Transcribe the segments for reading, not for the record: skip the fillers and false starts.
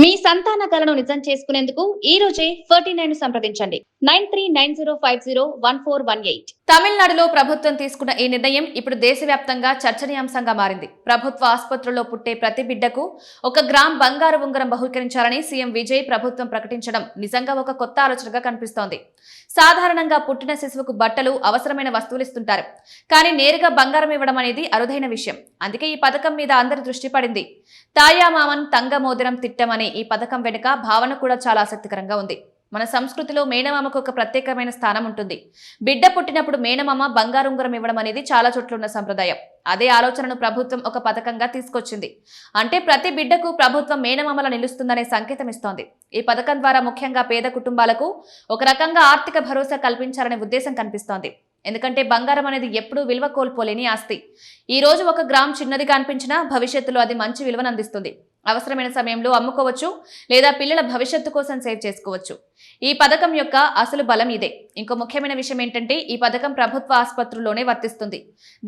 మీ సంతాన కలను నిజం చేసుకునేందుకు ఈ రోజే 49 సంప్రదించండి 9390501418. తమిళనాడులో ప్రభుత్వం తీసుకున్న ఈ నిర్ణయం ఇప్పుడు దేశవ్యాప్తంగా చర్చనీయాంశంగా మారింది. ప్రభుత్వ ఆసుపత్రుల్లో పుట్టే ప్రతి బిడ్డకు 1 గ్రామ్ బంగారు ఉంగరం బహుకరించాలని సీఎం విజయ్ ప్రభుత్వం ప్రకటించడం నిజంగా ఒక కొత్త ఆలోచనగా కనిపిస్తోంది. సాధారణంగా పుట్టిన శిశువుకు బట్టలు, అవసరమైన వస్తువులు ఇస్తుంటారు. కానీ నేరుగా బంగారం ఇవ్వడం అనేది అరుదైన విషయం. అందుకే ఈ పథకం మీద అందరి దృష్టి పడింది. తాయామామన్ తంగ మోదిరం తిట్టం అనే ఈ పథకం వెనుక భావన కూడా చాలా ఆసక్తికరంగా ఉంది. మన సంస్కృతిలో మేనమామకు ఒక ప్రత్యేకమైన స్థానం ఉంటుంది. బిడ్డ పుట్టినప్పుడు మేనమామ బంగారు ఉంగరం ఇవ్వడం అనేది చాలా చోట్ల ఉన్న సంప్రదాయం. అదే ఆలోచనను ప్రభుత్వం ఒక పథకంగా తీసుకొచ్చింది. అంటే ప్రతి బిడ్డకు ప్రభుత్వం మేనమామల నిలుస్తుందనే సంకేతం ఇస్తోంది. ఈ పథకం ద్వారా ముఖ్యంగా పేద కుటుంబాలకు ఒక రకంగా ఆర్థిక భరోసా కల్పించాలనే ఉద్దేశం కనిపిస్తోంది. ఎందుకంటే బంగారం అనేది ఎప్పుడూ విలువ కోల్పోలేని ఆస్తి. ఈ రోజు 1 గ్రామ్ చిన్నదిగా అనిపించినా భవిష్యత్తులో అది మంచి విలువను అందిస్తుంది. అవసరమైన సమయంలో అమ్ముకోవచ్చు లేదా పిల్లల భవిష్యత్తు కోసం సేవ్ చేసుకోవచ్చు. ఈ పథకం యొక్క అసలు బలం ఇదే. ఇంకో ముఖ్యమైన విషయం ఏంటంటే ఈ పథకం ప్రభుత్వ ఆసుపత్రుల్లోనే వర్తిస్తుంది.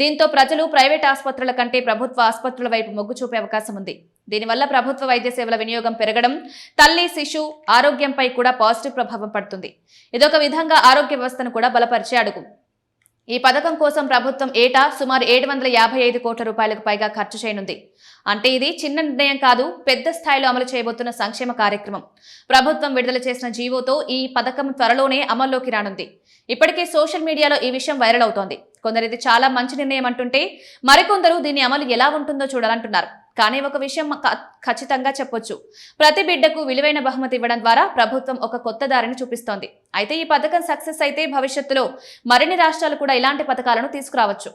దీంతో ప్రజలు ప్రైవేట్ ఆసుపత్రుల కంటే ప్రభుత్వ ఆసుపత్రుల వైపు మొగ్గు చూపే అవకాశం ఉంది. దీనివల్ల ప్రభుత్వ వైద్య సేవల వినియోగం పెరగడం, తల్లి శిశు ఆరోగ్యంపై కూడా పాజిటివ్ ప్రభావం పడుతుంది. ఇదొక విధంగా ఆరోగ్య వ్యవస్థను కూడా బలపరిచే అడుగు. ఈ పథకం కోసం ప్రభుత్వం ఏటా సుమారు 755 కోట్ల రూపాయలకు పైగా ఖర్చు చేయనుంది. అంటే ఇది చిన్న నిర్ణయం కాదు, పెద్ద స్థాయిలో అమలు చేయబోతున్న సంక్షేమ కార్యక్రమం. ప్రభుత్వం విడుదల చేసిన జీవోతో ఈ పథకం త్వరలోనే అమల్లోకి రానుంది. ఇప్పటికే సోషల్ మీడియాలో ఈ విషయం వైరల్ అవుతోంది. కొందరు ఇది చాలా మంచి నిర్ణయం అంటుంటే మరికొందరు దీని అమలు ఎలా ఉంటుందో చూడాలంటున్నారు. కానీ ఒక విషయం ఖచ్చితంగా చెప్పొచ్చు, ప్రతి బిడ్డకు విలువైన బహుమతి ఇవ్వడం ద్వారా ప్రభుత్వం ఒక కొత్త దారిని చూపిస్తోంది. అయితే ఈ పథకం సక్సెస్ అయితే భవిష్యత్తులో మరిన్ని రాష్ట్రాలు కూడా ఇలాంటి పథకాలను తీసుకురావచ్చు.